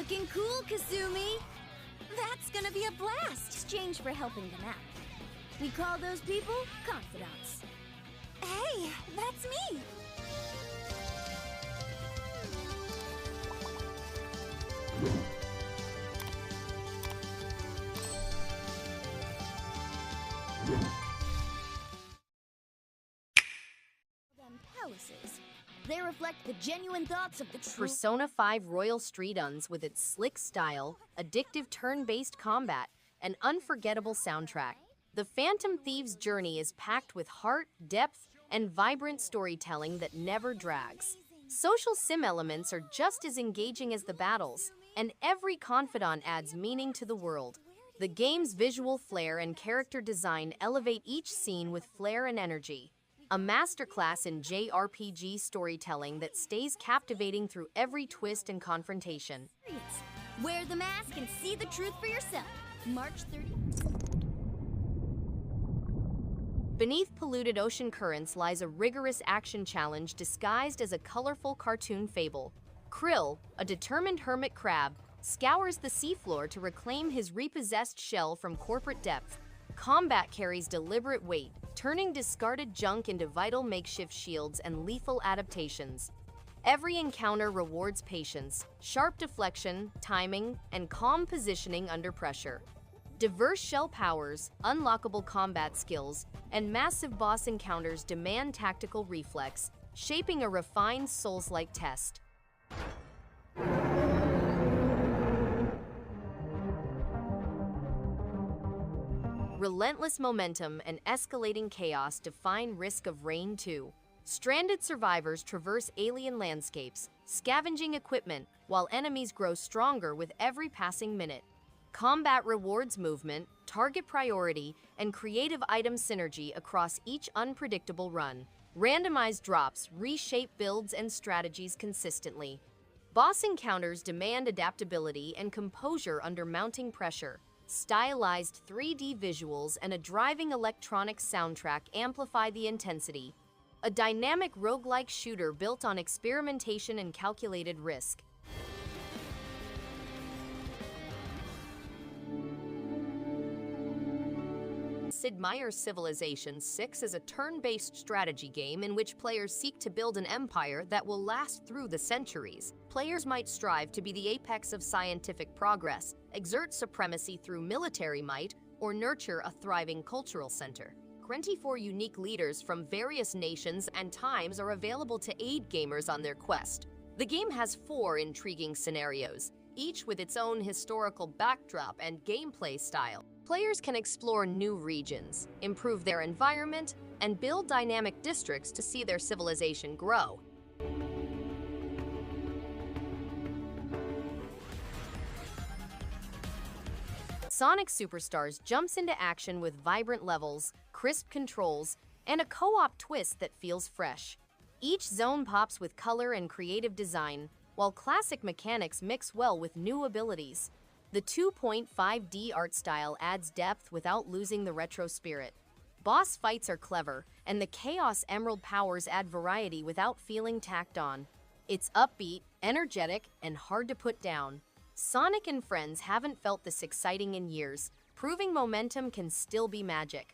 Looking cool, Kasumi! That's gonna be a blast! Exchange for helping them out. We call those people confidants. Hey, that's me! Them palaces. They reflect the genuine thoughts of the true Persona 5 Royal Street Uns with its slick style, addictive turn-based combat, and unforgettable soundtrack. The Phantom Thief's journey is packed with heart, depth, and vibrant storytelling that never drags. Social sim elements are just as engaging as the battles, and every confidant adds meaning to the world. The game's visual flair and character design elevate each scene with flair and energy. A masterclass in JRPG storytelling that stays captivating through every twist and confrontation. Wear the mask and see the truth for yourself. March 30th. Beneath polluted ocean currents lies a rigorous action challenge disguised as a colorful cartoon fable. Krill, a determined hermit crab, scours the seafloor to reclaim his repossessed shell from corporate depth. Combat carries deliberate weight, turning discarded junk into vital makeshift shields and lethal adaptations. Every encounter rewards patience, sharp deflection, timing, and calm positioning under pressure. Diverse shell powers, unlockable combat skills, and massive boss encounters demand tactical reflex, shaping a refined Souls-like test. Relentless momentum and escalating chaos define Risk of Rain 2. Stranded survivors traverse alien landscapes, scavenging equipment, while enemies grow stronger with every passing minute. Combat rewards movement, target priority, and creative item synergy across each unpredictable run. Randomized drops reshape builds and strategies consistently. Boss encounters demand adaptability and composure under mounting pressure. Stylized 3D visuals and a driving electronic soundtrack amplify the intensity. A dynamic roguelike shooter built on experimentation and calculated risk. Sid Meier's Civilization VI is a turn-based strategy game in which players seek to build an empire that will last through the centuries. Players might strive to be the apex of scientific progress, exert supremacy through military might, or nurture a thriving cultural center. 24 unique leaders from various nations and times are available to aid gamers on their quest. The game has 4 intriguing scenarios, each with its own historical backdrop and gameplay style. Players can explore new regions, improve their environment, and build dynamic districts to see their civilization grow. Sonic Superstars jumps into action with vibrant levels, crisp controls, and a co-op twist that feels fresh. Each zone pops with color and creative design, while classic mechanics mix well with new abilities. The 2.5D art style adds depth without losing the retro spirit. Boss fights are clever, and the Chaos Emerald powers add variety without feeling tacked on. It's upbeat, energetic, and hard to put down. Sonic and Friends haven't felt this exciting in years, proving momentum can still be magic.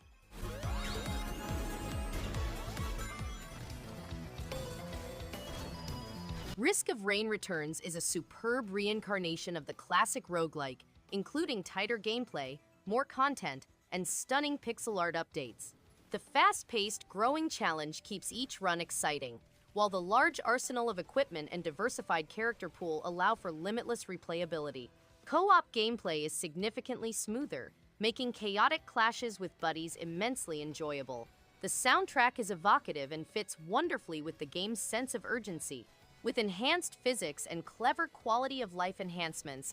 Risk of Rain Returns is a superb reincarnation of the classic roguelike, including tighter gameplay, more content, and stunning pixel art updates. The fast-paced, growing challenge keeps each run exciting, while the large arsenal of equipment and diversified character pool allow for limitless replayability. Co-op gameplay is significantly smoother, making chaotic clashes with buddies immensely enjoyable. The soundtrack is evocative and fits wonderfully with the game's sense of urgency. With enhanced physics and clever quality-of-life enhancements,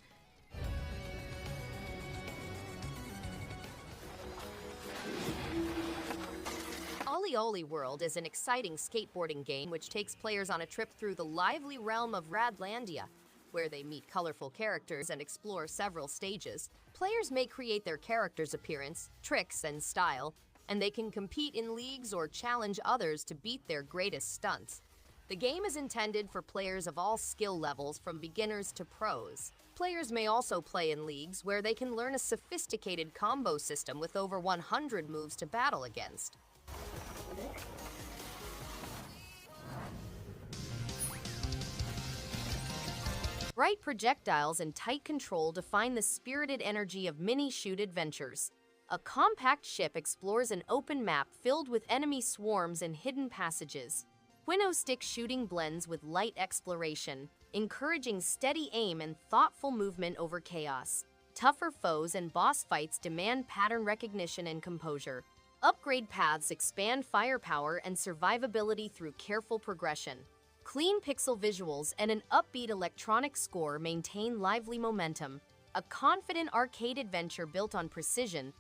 OlliOlli World is an exciting skateboarding game which takes players on a trip through the lively realm of Radlandia, where they meet colorful characters and explore several stages. Players may create their character's appearance, tricks, and style, and they can compete in leagues or challenge others to beat their greatest stunts. The game is intended for players of all skill levels, from beginners to pros. Players may also play in leagues where they can learn a sophisticated combo system with over 100 moves to battle against. Bright projectiles and tight control define the spirited energy of Minishoot Adventures. A compact ship explores an open map filled with enemy swarms and hidden passages. Stick shooting blends with light exploration, encouraging steady aim and thoughtful movement over chaos. Tougher foes and boss fights demand pattern recognition and composure. Upgrade paths expand firepower and survivability through careful progression. Clean pixel visuals and an upbeat electronic score maintain lively momentum. A confident arcade adventure built on precision.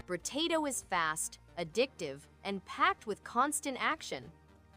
Brotato is fast, addictive, and packed with constant action.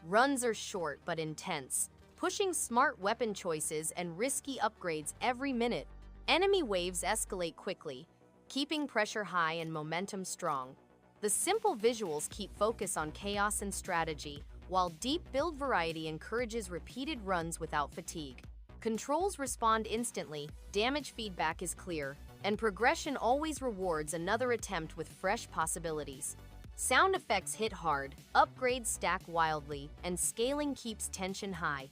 Runs are short but intense, pushing smart weapon choices and risky upgrades every minute. Enemy waves escalate quickly, keeping pressure high and momentum strong. The simple visuals keep focus on chaos and strategy, while deep build variety encourages repeated runs without fatigue. Controls respond instantly, damage feedback is clear, and progression always rewards another attempt with fresh possibilities. Sound effects hit hard, upgrades stack wildly, and scaling keeps tension high.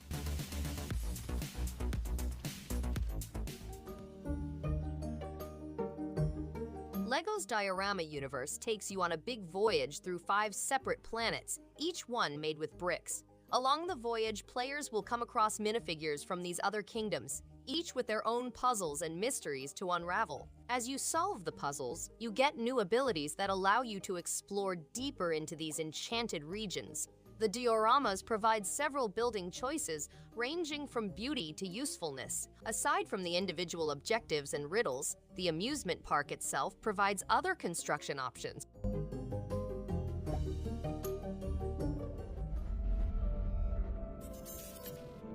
LEGO's Diorama universe takes you on a big voyage through 5 separate planets, each one made with bricks. Along the voyage, players will come across minifigures from these other kingdoms, each with their own puzzles and mysteries to unravel. As you solve the puzzles, you get new abilities that allow you to explore deeper into these enchanted regions. The dioramas provide several building choices, ranging from beauty to usefulness. Aside from the individual objectives and riddles, the amusement park itself provides other construction options.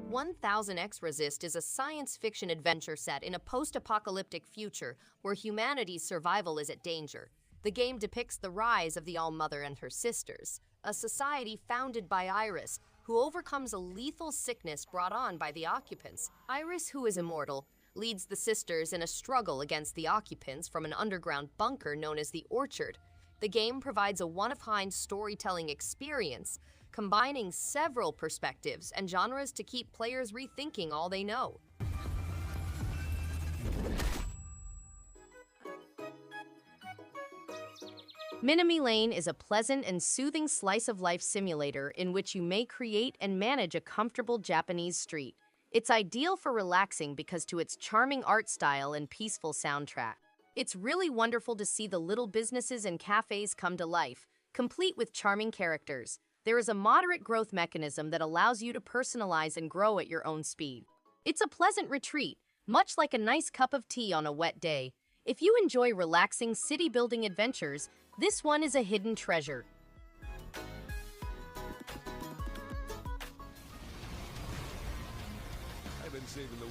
1000X Resist is a science fiction adventure set in a post-apocalyptic future where humanity's survival is at danger. The game depicts the rise of the All-Mother and her sisters, a society founded by Iris, who overcomes a lethal sickness brought on by the occupants. Iris, who is immortal, leads the sisters in a struggle against the occupants from an underground bunker known as the Orchard. The game provides a one-of-a-kind storytelling experience, combining several perspectives and genres to keep players rethinking all they know. Minami Lane is a pleasant and soothing slice-of-life simulator in which you may create and manage a comfortable Japanese street. It's ideal for relaxing because to its charming art style and peaceful soundtrack. It's really wonderful to see the little businesses and cafes come to life, complete with charming characters. There is a moderate growth mechanism that allows you to personalize and grow at your own speed. It's a pleasant retreat, much like a nice cup of tea on a wet day. If you enjoy relaxing city-building adventures, this one is a hidden treasure.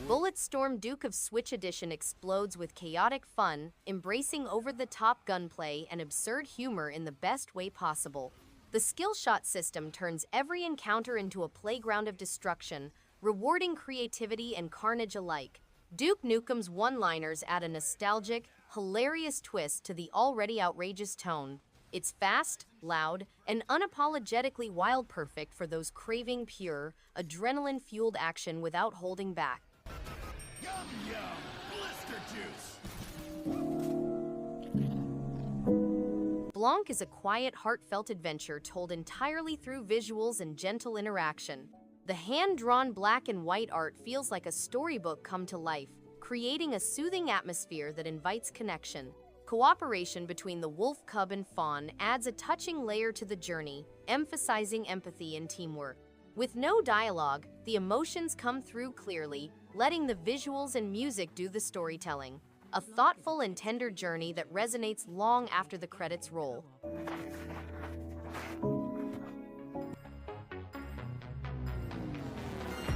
Bulletstorm Duke of Switch Edition explodes with chaotic fun, embracing over-the-top gunplay and absurd humor in the best way possible. The skill shot system turns every encounter into a playground of destruction, rewarding creativity and carnage alike. Duke Nukem's one-liners add a nostalgic, hilarious twist to the already outrageous tone. It's fast, loud, and unapologetically wild, perfect for those craving pure, adrenaline-fueled action without holding back. Yum yum! Blister juice! Blanc is a quiet, heartfelt adventure told entirely through visuals and gentle interaction. The hand-drawn black and white art feels like a storybook come to life, creating a soothing atmosphere that invites connection. Cooperation between the wolf cub and fawn adds a touching layer to the journey, emphasizing empathy and teamwork. With no dialogue, the emotions come through clearly, letting the visuals and music do the storytelling. A thoughtful and tender journey that resonates long after the credits roll.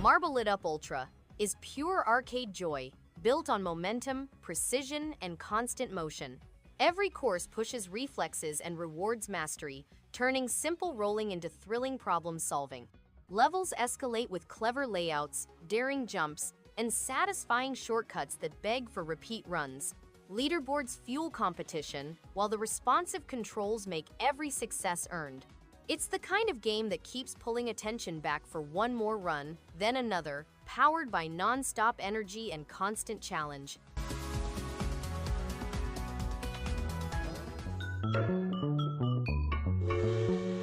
Marble Lit Up Ultra is pure arcade joy, built on momentum, precision, and constant motion. Every course pushes reflexes and rewards mastery, turning simple rolling into thrilling problem-solving. Levels escalate with clever layouts, daring jumps, and satisfying shortcuts that beg for repeat runs. Leaderboards fuel competition, while the responsive controls make every success earned. It's the kind of game that keeps pulling attention back for one more run, then another, powered by non-stop energy and constant challenge.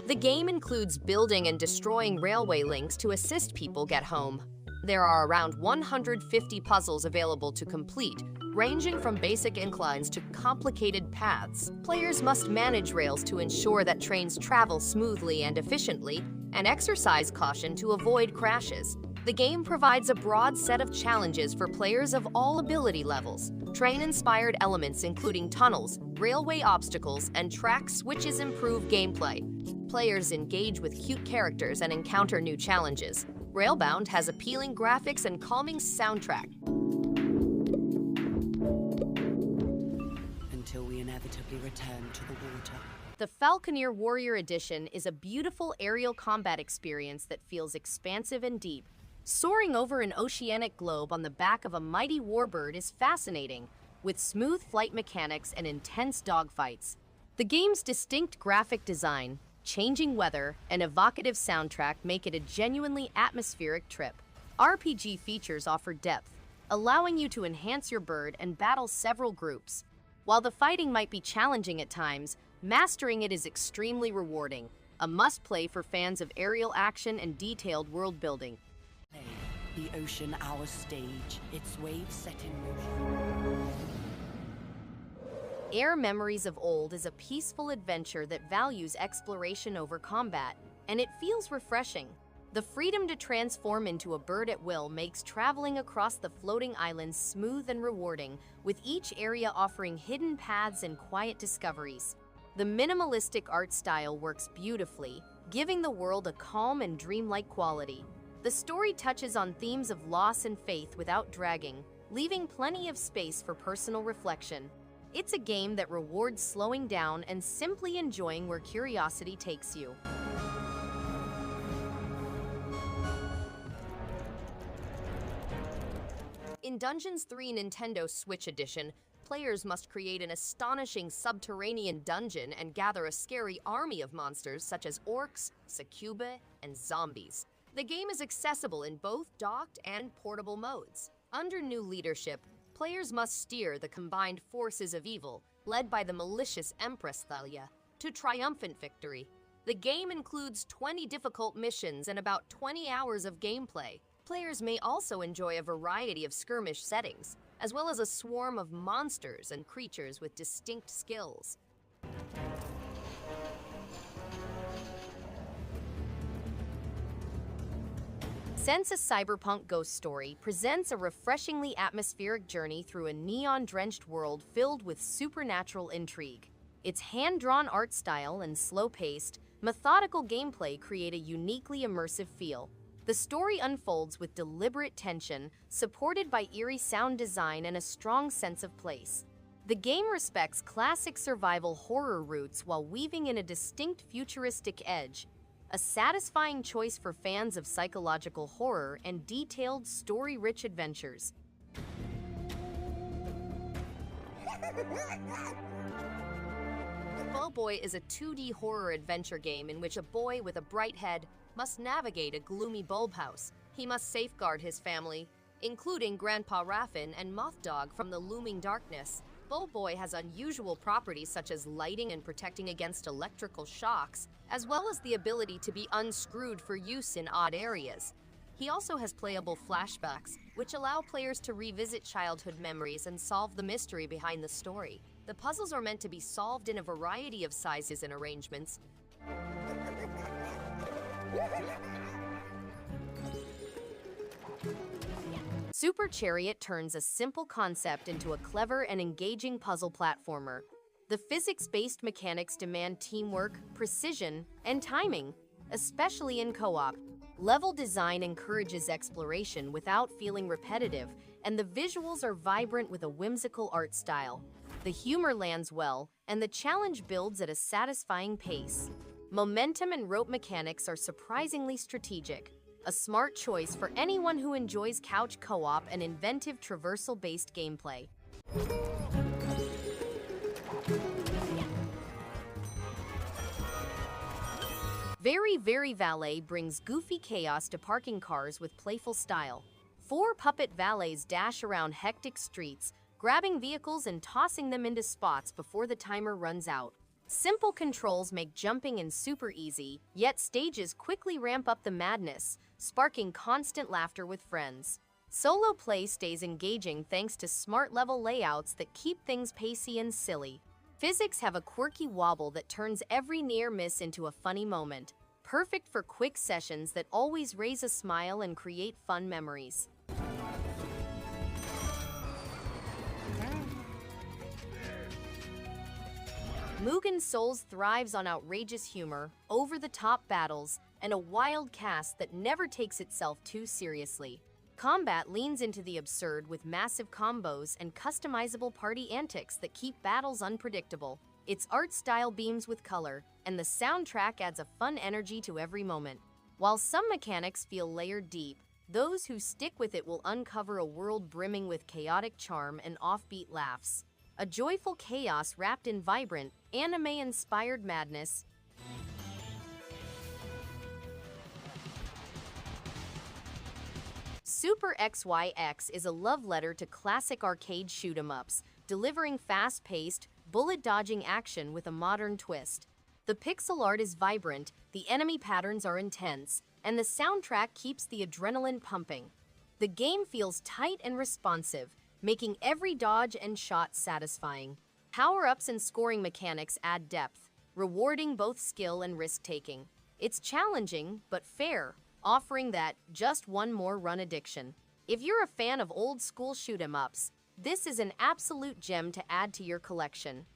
The game includes building and destroying railway links to assist people get home. There are around 150 puzzles available to complete, ranging from basic inclines to complicated paths. Players must manage rails to ensure that trains travel smoothly and efficiently, and exercise caution to avoid crashes. The game provides a broad set of challenges for players of all ability levels. Train-inspired elements including tunnels, railway obstacles, and track switches improve gameplay. Players engage with cute characters and encounter new challenges. Railbound has appealing graphics and calming soundtrack. Until we inevitably return to the water. The Falconeer Warrior Edition is a beautiful aerial combat experience that feels expansive and deep. Soaring over an oceanic globe on the back of a mighty warbird is fascinating, with smooth flight mechanics and intense dogfights. The game's distinct graphic design, changing weather, and evocative soundtrack make it a genuinely atmospheric trip. RPG features offer depth, allowing you to enhance your bird and battle several groups. While the fighting might be challenging at times, mastering it is extremely rewarding, a must-play for fans of aerial action and detailed world-building. The ocean, our stage, its waves set in motion. AER Memories of Old is a peaceful adventure that values exploration over combat, and it feels refreshing. The freedom to transform into a bird at will makes traveling across the floating islands smooth and rewarding, with each area offering hidden paths and quiet discoveries. The minimalistic art style works beautifully, giving the world a calm and dreamlike quality. The story touches on themes of loss and faith without dragging, leaving plenty of space for personal reflection. It's a game that rewards slowing down and simply enjoying where curiosity takes you. In Dungeons 3 Nintendo Switch Edition, players must create an astonishing subterranean dungeon and gather a scary army of monsters such as orcs, succubi, and zombies. The game is accessible in both docked and portable modes. Under new leadership, players must steer the combined forces of evil, led by the malicious Empress Thalia, to triumphant victory. The game includes 20 difficult missions and about 20 hours of gameplay. Players may also enjoy a variety of skirmish settings, as well as a swarm of monsters and creatures with distinct skills. Sense a Cyberpunk ghost story presents a refreshingly atmospheric journey through a neon-drenched world filled with supernatural intrigue. Its hand-drawn art style and slow-paced, methodical gameplay create a uniquely immersive feel. The story unfolds with deliberate tension, supported by eerie sound design and a strong sense of place. The game respects classic survival horror roots while weaving in a distinct futuristic edge, a satisfying choice for fans of psychological horror and detailed, story-rich adventures. Boy is a 2D horror adventure game in which a boy with a bright head must navigate a gloomy bulb house. He must safeguard his family, including Grandpa Raffin and Moth Dog, from the looming darkness. Bulb Boy has unusual properties such as lighting and protecting against electrical shocks, as well as the ability to be unscrewed for use in odd areas. He also has playable flashbacks, which allow players to revisit childhood memories and solve the mystery behind the story. The puzzles are meant to be solved in a variety of sizes and arrangements. Super Chariot turns a simple concept into a clever and engaging puzzle platformer. The physics-based mechanics demand teamwork, precision, and timing, especially in co-op. Level design encourages exploration without feeling repetitive, and the visuals are vibrant with a whimsical art style. The humor lands well, and the challenge builds at a satisfying pace. Momentum and rope mechanics are surprisingly strategic, a smart choice for anyone who enjoys couch co-op and inventive traversal-based gameplay. Very Valet brings goofy chaos to parking cars with playful style. 4 puppet valets dash around hectic streets, grabbing vehicles and tossing them into spots before the timer runs out. Simple controls make jumping in super easy, yet stages quickly ramp up the madness, sparking constant laughter with friends. Solo play stays engaging thanks to smart level layouts that keep things pacey and silly. Physics have a quirky wobble that turns every near miss into a funny moment, perfect for quick sessions that always raise a smile and create fun memories. Mugen Souls thrives on outrageous humor, over-the-top battles, and a wild cast that never takes itself too seriously. Combat leans into the absurd with massive combos and customizable party antics that keep battles unpredictable. Its art style beams with color, and the soundtrack adds a fun energy to every moment. While some mechanics feel layered deep, those who stick with it will uncover a world brimming with chaotic charm and offbeat laughs. A joyful chaos wrapped in vibrant, anime-inspired madness. Super XYX is a love letter to classic arcade shoot-'em-ups, delivering fast-paced, bullet-dodging action with a modern twist. The pixel art is vibrant, the enemy patterns are intense, and the soundtrack keeps the adrenaline pumping. The game feels tight and responsive, making every dodge and shot satisfying. Power-ups and scoring mechanics add depth, rewarding both skill and risk-taking. It's challenging, but fair, offering that just one more run addiction. If you're a fan of old-school shoot-'em-ups, this is an absolute gem to add to your collection.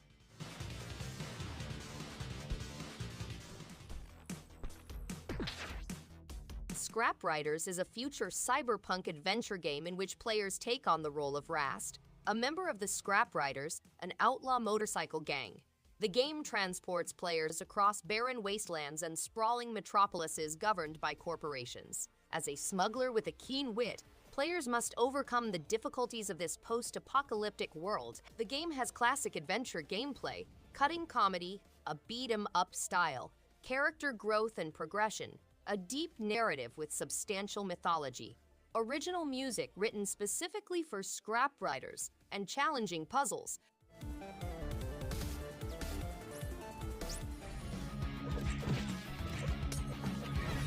Scrap Riders is a future cyberpunk adventure game in which players take on the role of Rast, a member of the Scrap Riders, an outlaw motorcycle gang. The game transports players across barren wastelands and sprawling metropolises governed by corporations. As a smuggler with a keen wit, players must overcome the difficulties of this post-apocalyptic world. The game has classic adventure gameplay, cutting comedy, a beat-'em-up style, character growth and progression, a deep narrative with substantial mythology, original music written specifically for Scrap Riders, and challenging puzzles.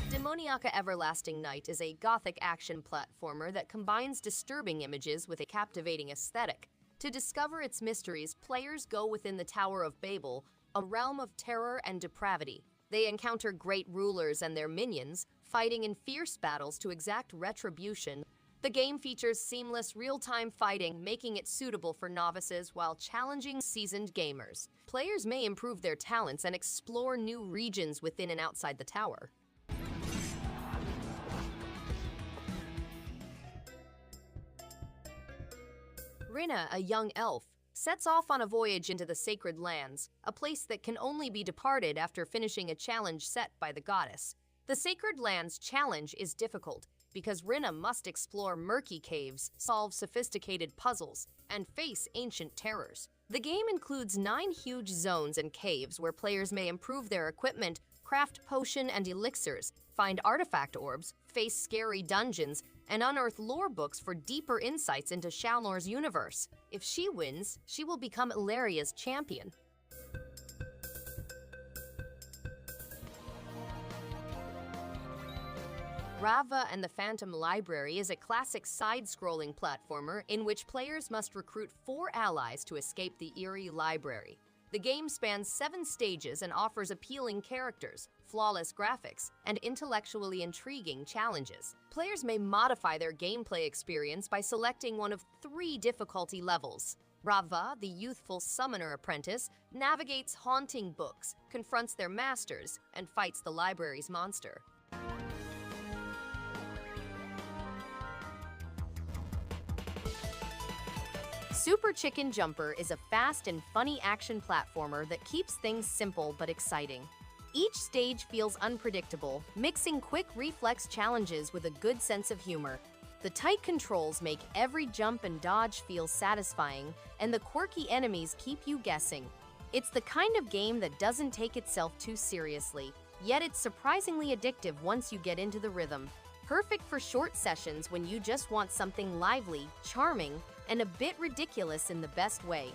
Demoniaca Everlasting Night is a gothic action platformer that combines disturbing images with a captivating aesthetic. To discover its mysteries, players go within the Tower of Babel, a realm of terror and depravity. They encounter great rulers and their minions, fighting in fierce battles to exact retribution. The game features seamless real-time fighting, making it suitable for novices while challenging seasoned gamers. Players may improve their talents and explore new regions within and outside the tower. Rinna, a young elf, sets off on a voyage into the Sacred Lands, a place that can only be departed after finishing a challenge set by the goddess. The Sacred Lands challenge is difficult because Rinna must explore murky caves, solve sophisticated puzzles, and face ancient terrors. The game includes 9 huge zones and caves where players may improve their equipment, craft potion and elixirs, find artifact orbs, face scary dungeons, and unearth lore books for deeper insights into Shalnor's universe. If she wins, she will become Illyria's champion. Ravva and the Phantom Library is a classic side-scrolling platformer in which players must recruit 4 allies to escape the eerie library. The game spans 7 stages and offers appealing characters, flawless graphics, and intellectually intriguing challenges. Players may modify their gameplay experience by selecting one of 3 difficulty levels. Ravva, the youthful summoner apprentice, navigates haunting books, confronts their masters, and fights the library's monster. Super Chicken Jumper is a fast and funny action platformer that keeps things simple but exciting. Each stage feels unpredictable, mixing quick reflex challenges with a good sense of humor. The tight controls make every jump and dodge feel satisfying, and the quirky enemies keep you guessing. It's the kind of game that doesn't take itself too seriously, yet it's surprisingly addictive once you get into the rhythm. Perfect for short sessions when you just want something lively, charming, and a bit ridiculous in the best way.